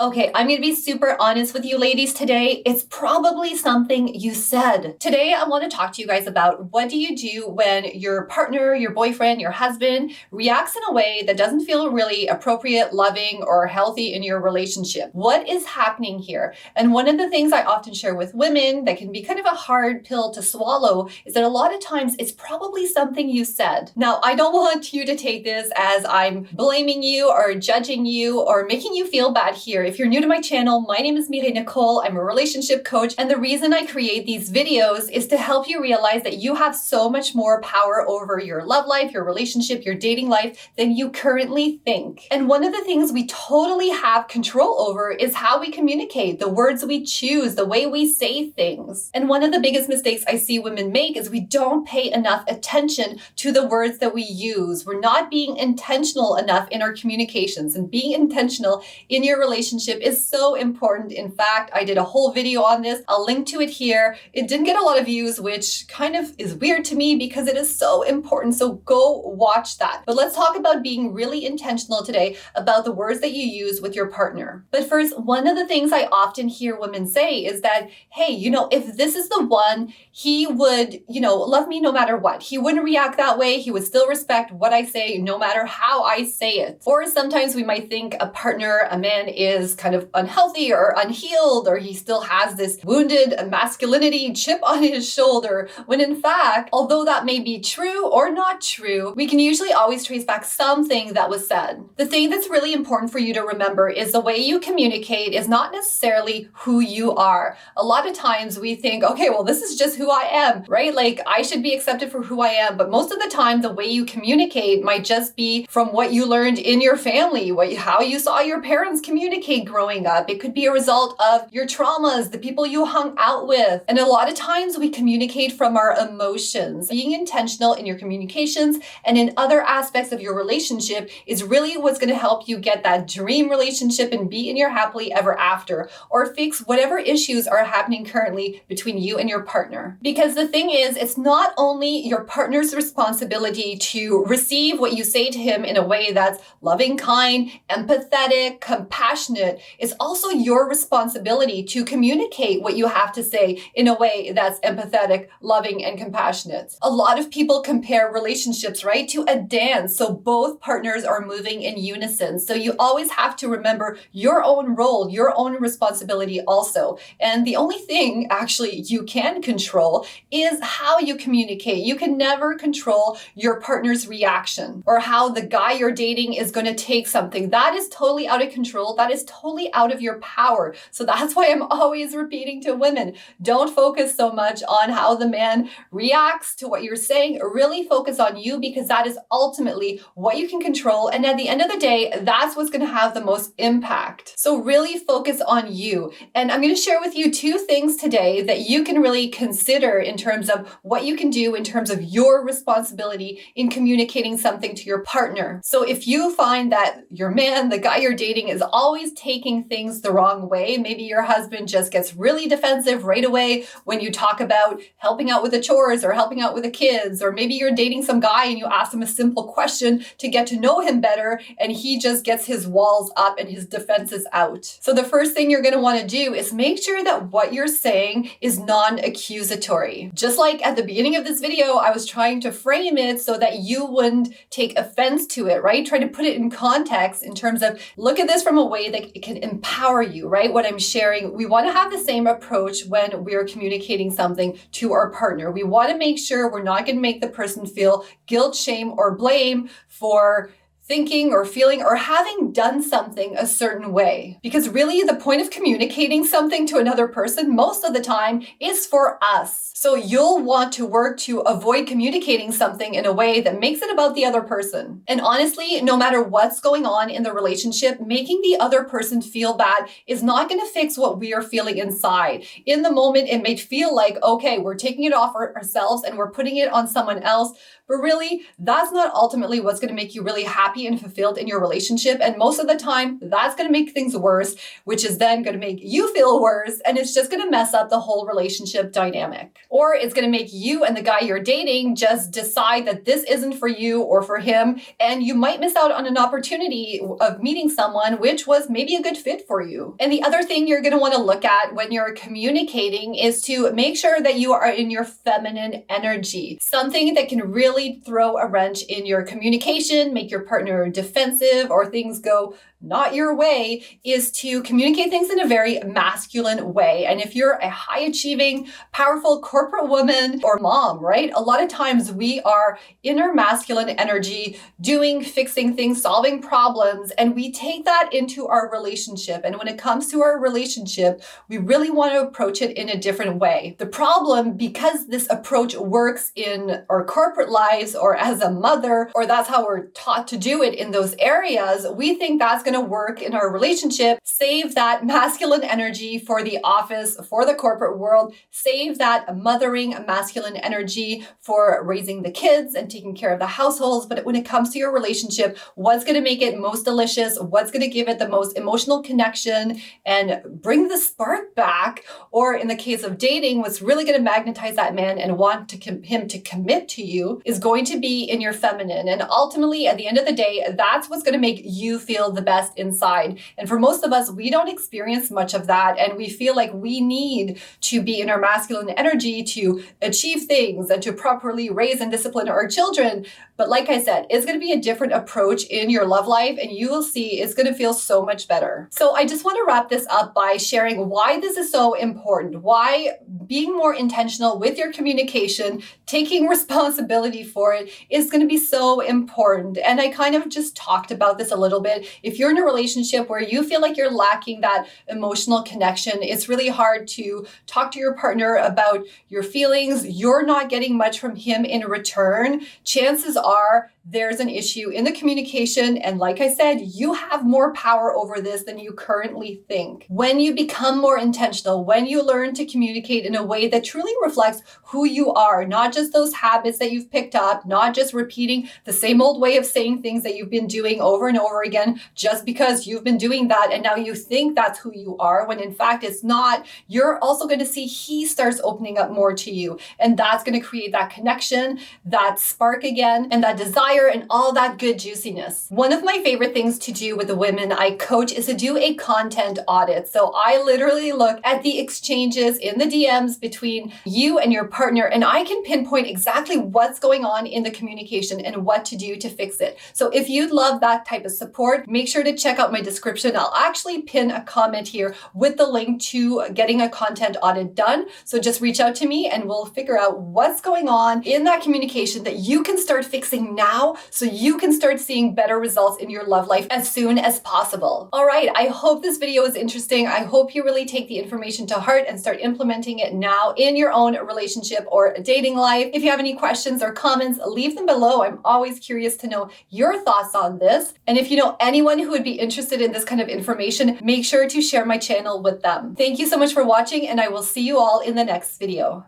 Okay, I'm going to be super honest with you ladies today. It's probably something you said. Today, I want to talk to you guys about what do you do when your partner, your boyfriend, your husband reacts in a way that doesn't feel really appropriate, loving, or healthy in your relationship. What is happening here? And one of the things I often share with women that can be kind of a hard pill to swallow is that a lot of times it's probably something you said. Now, I don't want you to take this as I'm blaming you or judging you or making you feel bad here. If you're new to my channel, my name is Mireille Nicole. I'm a relationship coach, and the reason I create these videos is to help you realize that you have so much more power over your love life, your relationship, your dating life than you currently think. And one of the things we totally have control over is how we communicate, the words we choose, the way we say things. And one of the biggest mistakes I see women make is we don't pay enough attention to the words that we use. We're not being intentional enough in our communications, and being intentional in your relationship is so important. In fact, I did a whole video on this. I'll link to it here. It didn't get a lot of views, which kind of is weird to me because it is so important. So go watch that. But let's talk about being really intentional today about the words that you use with your partner. But first, one of the things I often hear women say is that, hey, if this is the one, he would, love me no matter what. He wouldn't react that way. He would still respect what I say no matter how I say it. Or sometimes we might think a partner, a man, is kind of unhealthy or unhealed, or he still has this wounded masculinity chip on his shoulder, when in fact, although that may be true or not true, we can usually always trace back something that was said. The thing that's really important for you to remember is the way you communicate is not necessarily who you are. A lot of times we think, okay, well, this is just who I am, right? Like I should be accepted for who I am. But most of the time, the way you communicate might just be from what you learned in your family, how you saw your parents communicate growing up. It could be a result of your traumas, the people you hung out with. And a lot of times we communicate from our emotions. Being intentional in your communications and in other aspects of your relationship is really what's going to help you get that dream relationship and be in your happily ever after, or fix whatever issues are happening currently between you and your partner. Because the thing is, it's not only your partner's responsibility to receive what you say to him in a way that's loving, kind, empathetic, compassionate. It's also your responsibility to communicate what you have to say in a way that's empathetic, loving, and compassionate. A lot of people compare relationships, right, to a dance. So both partners are moving in unison. So you always have to remember your own role, your own responsibility also. And the only thing actually you can control is how you communicate. You can never control your partner's reaction or how the guy you're dating is going to take something. That is totally out of control. That is totally out of your power. So that's why I'm always repeating to women, don't focus so much on how the man reacts to what you're saying. Really focus on you, because that is ultimately what you can control. And at the end of the day, that's what's going to have the most impact. So really focus on you. And I'm going to share with you two things today that you can really consider in terms of what you can do in terms of your responsibility in communicating something to your partner. So if you find that your man, the guy you're dating, is always taking things the wrong way, maybe your husband just gets really defensive right away when you talk about helping out with the chores or helping out with the kids, or maybe you're dating some guy and you ask him a simple question to get to know him better and he just gets his walls up and his defenses out. So the first thing you're going to want to do is make sure that what you're saying is non-accusatory. Just like at the beginning of this video, I was trying to frame it so that you wouldn't take offense to it, right? Try to put it in context in terms of look at this from a way that it can empower you, right? What I'm sharing, we want to have the same approach when we're communicating something to our partner. We want to make sure we're not going to make the person feel guilt, shame, or blame for thinking or feeling or having done something a certain way. Because really the point of communicating something to another person most of the time is for us. So you'll want to work to avoid communicating something in a way that makes it about the other person. And honestly, no matter what's going on in the relationship, making the other person feel bad is not going to fix what we are feeling inside. In the moment, it may feel like, okay, we're taking it off ourselves and we're putting it on someone else. But really, that's not ultimately what's going to make you really happy happy and fulfilled in your relationship. And most of the time, that's going to make things worse, which is then going to make you feel worse. And it's just going to mess up the whole relationship dynamic. Or it's going to make you and the guy you're dating just decide that this isn't for you or for him. And you might miss out on an opportunity of meeting someone which was maybe a good fit for you. And the other thing you're going to want to look at when you're communicating is to make sure that you are in your feminine energy. Something that can really throw a wrench in your communication, make your partner defensive, or things go not your way, is to communicate things in a very masculine way. And if you're a high achieving, powerful corporate woman or mom, right? A lot of times we are in our masculine energy, doing, fixing things, solving problems, and we take that into our relationship. And when it comes to our relationship, we really want to approach it in a different way. The problem, because this approach works in our corporate lives or as a mother, or that's how we're taught to do it in those areas, we think that's going to work in our relationship. Save that masculine energy for the office, for the corporate world. Save that mothering masculine energy for raising the kids and taking care of the households. But when it comes to your relationship, what's going to make it most delicious? What's going to give it the most emotional connection and bring the spark back? Or in the case of dating, what's really going to magnetize that man and want him to commit to you is going to be in your feminine. And ultimately, at the end of the day, that's what's going to make you feel the best inside. And for most of us, we don't experience much of that. And we feel like we need to be in our masculine energy to achieve things and to properly raise and discipline our children. But like I said, it's going to be a different approach in your love life, and you will see it's going to feel so much better. So I just want to wrap this up by sharing why this is so important, why being more intentional with your communication, taking responsibility for it is going to be so important. And I kind of just talked about this a little bit. If you're in a relationship where you feel like you're lacking that emotional connection, it's really hard to talk to your partner about your feelings. You're not getting much from him in return. Chances are there's an issue in the communication. And like I said, you have more power over this than you currently think. When you become more intentional, when you learn to communicate in a way that truly reflects who you are, not just those habits that you've picked up, not just repeating the same old way of saying things that you've been doing over and over again, just because you've been doing that and now you think that's who you are, when in fact it's not, you're also going to see he starts opening up more to you. And that's going to create that connection, that spark again, and that desire and all that good juiciness. One of my favorite things to do with the women I coach is to do a content audit. So I literally look at the exchanges in the DMs between you and your partner, and I can pinpoint exactly what's going on in the communication and what to do to fix it. So if you'd love that type of support, make sure to check out my description. I'll actually pin a comment here with the link to getting a content audit done. So just reach out to me and we'll figure out what's going on in that communication that you can start fixing now so you can start seeing better results in your love life as soon as possible. All right, I hope this video is interesting. I hope you really take the information to heart and start implementing it now in your own relationship or dating life. If you have any questions or comments, leave them below. I'm always curious to know your thoughts on this. And if you know anyone who would be interested in this kind of information, make sure to share my channel with them. Thank you so much for watching, and I will see you all in the next video.